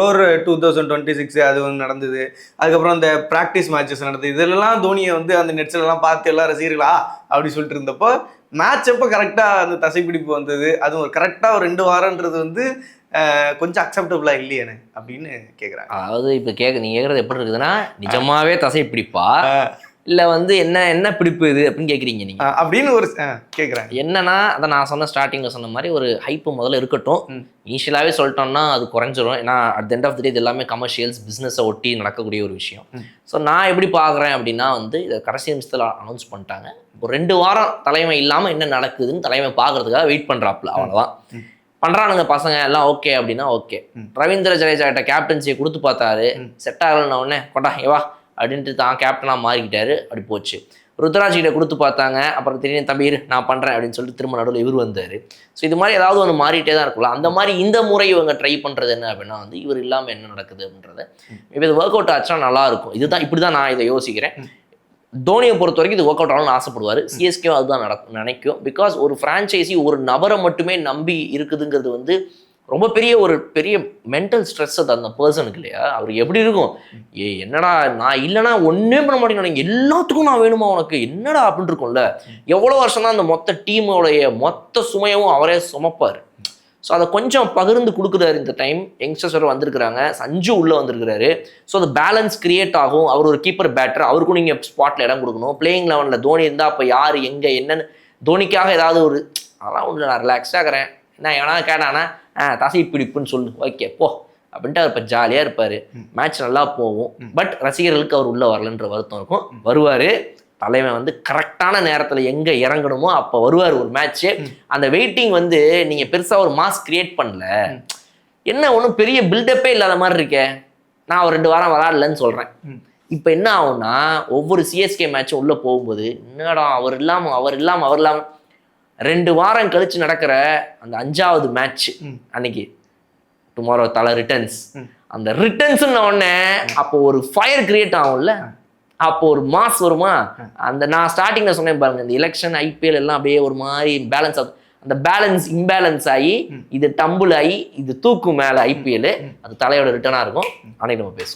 ஒரு 2026 அது வந்து நடந்தது. அதுக்கப்புறம் அந்த பிராக்டிஸ் மேட்சஸ் நடந்தது. இதெல்லாம் தோனியை வந்து அந்த நெட்ஸ்லாம் பார்த்து எல்லாம் ரசிகர்களா அப்படி சொல்லிட்டு இருந்தப்போ மேட்ச் அப்போ கரெக்டாக அந்த தசைப்பிடிப்பு வந்தது. அதுவும் ஒரு கரெக்டாக ஒரு 2 வாரன்றது வந்து கொஞ்சம் அக்செப்டபிளா இல்லையானே அப்படின்னு கேட்குறாங்க. அதாவது இப்போ நீங்க கேட்குறது எப்படி இருக்குதுன்னா, நிஜமாவே தசைப்பிடிப்பா இல்லை வந்து என்ன பிடிப்பு இது அப்படின்னு கேட்குறீங்க நீங்கள் அப்படின்னு ஒரு கேட்குறாங்க. என்னன்னா அதை நான் ஸ்டார்டிங்கில் சொன்ன மாதிரி ஒரு ஹைப்பு முதல்ல இருக்கட்டும். இனிஷியலாகவே சொல்லிட்டோம்னா அது குறைஞ்சிரும். ஏன்னா அட் எண்ட் ஆஃப் த டே இது எல்லாமே கமர்ஷியல்ஸ் பிஸ்னஸை ஒட்டி நடக்கக்கூடிய ஒரு விஷயம். ஸோ நான் எப்படி பார்க்குறேன் அப்படின்னா வந்து இதை கடைசி நிமிஷத்தில் அனௌன்ஸ் பண்ணிட்டாங்க. ஒரு 2 வாரம் தலைமை இல்லாமல் என்ன நடக்குதுன்னு தலைமை பார்க்கறதுக்காக வெயிட் பண்ணுறாப்புல, அவ்வளோதான். பண்ணுறானுங்க பசங்க எல்லாம் ஓகே அப்படின்னா ஓகே. ரவீந்திர ஜடேஜா கிட்ட கேப்டன்சியை கொடுத்து பார்த்தாரு, செட் ஆகலைன்னா உடனே கொண்டா ஏவா அப்படின்ட்டு தான் கேப்டனாக மாறிக்கிட்டாரு. அப்படி போச்சு. ருத்ராஜ் கிட்ட கொடுத்து பார்த்தாங்க, அப்புறம் திடீர்னு தம்பி நான் பண்ணுறேன் அப்படின்னு சொல்லிட்டு திரும்ப நடுவில் இவர் வந்தார். ஸோ இது மாதிரி ஏதாவது ஒன்று மாறிட்டே தான் இருக்குல்ல. அந்த மாதிரி இந்த முறை இவங்க ட்ரை பண்ணுறது என்ன அப்படின்னா வந்து இவர் இல்லாமல் என்ன நடக்குது அப்படின்றத இப்போ இது ஒர்க் அவுட் ஆச்சுன்னா நல்லாயிருக்கும். இதுதான் இப்படி தான் நான் இதை யோசிக்கிறேன். தோனியை பொறுத்த வரைக்கும் இது ஒர்க் அவுட் ஆகணும்னு ஆசைப்படுவார். சிஎஸ்கே அதுதான் நினைக்கும். பிகாஸ் ஒரு ஃப்ரான்ச்சைசி ஒரு நபரை மட்டுமே நம்பி இருக்குதுங்கிறது வந்து ரொம்ப பெரிய மென்டல் ஸ்ட்ரெஸ் அது அந்த பர்சனுக்கு இல்லையா. அவர் எப்படி இருக்கும், என்னடா நான் இல்லைன்னா ஒன்றே பண்ண மாட்டேங்க, எல்லாத்துக்கும் நான் வேணுமா உனக்கு என்னடா அப்படின்னு இருக்கும்ல. எவ்வளோ வருஷம் தான் அந்த மொத்த டீமோடைய மொத்த சுமையவும் அவரே சுமப்பார். ஸோ அதை கொஞ்சம் பகிர்ந்து கொடுக்குறாரு. இந்த டைம் யங்ஸ்டர்ஸ் வந்திருக்கிறாங்க, சஞ்சு உள்ளே வந்திருக்கிறாரு. ஸோ அந்த பேலன்ஸ் கிரியேட் ஆகும். அவர் ஒரு கீப்பர் பேட்டர், அவருக்கும் நீங்கள் ஸ்பாட்டில் இடம் கொடுக்கணும். பிளேயிங் 11 தோனி இருந்தால் அப்போ யார் எங்கே என்னன்னு தோனிக்காக ஏதாவது ஒரு அதெல்லாம் ஒன்று நான் ரிலாக்ஸாக இருக்கிறேன் என்ன எவனா கேட்டானா தசை பிடிப்புன்னு சொல்லு ஓகே போ அப்படின்ட்டு அவர் இப்போ ஜாலியாக இருப்பார். மேட்ச் நல்லா போகும். பட் ரசிகர்களுக்கு அவர் உள்ளே வரலன்ற வருத்தம் இருக்கும். வருவார். தலைவன் வந்து கரெக்டான நேரத்தில் எங்கே இறங்கணுமோ அப்போ வருவார் ஒரு மேட்ச்சு. அந்த வெயிட்டிங் வந்து நீங்கள் பெருசாக ஒரு மாஸ் கிரியேட் பண்ணல. என்ன ஒன்றும் பெரிய பில்டப்பே இல்லாத மாதிரி இருக்கே. நான் ஒரு 2 வாரம் விளாடலன்னு சொல்கிறேன். இப்போ என்ன ஆகும்னா ஒவ்வொரு சிஎஸ்கே மேட்சும் உள்ளே போகும்போது என்னடா அவர் இல்லாமல் 2 வாரம் கழிச்சு நடக்கிற அந்த 5வது மேட்ச் அன்னைக்கு டுமாரோ தலை ரிட்டர்ன்ஸ். அந்த ரிட்டர்ன்ஸ்ன்னு உடனே அப்போ ஒரு ஃபயர் கிரியேட் ஆகும்ல, அப்போ ஒரு மாஸ் வருமா. அந்த நான் ஸ்டார்டிங்ல சொன்னேன் பாருங்க, இந்த எலெக்ஷன் ஐபிஎல் எல்லாம் அப்படியே ஒரு மாதிரி பேலன்ஸ் ஆகும். அந்த பேலன்ஸ் இம்பேலன்ஸ் ஆகி இது டம்பிள் ஆகி இது தூக்கு மேலே ஐபிஎல் அது தலையோட ரிட்டர்னாக இருக்கும். அன்னைக்கு நம்ம பேசுவோம்.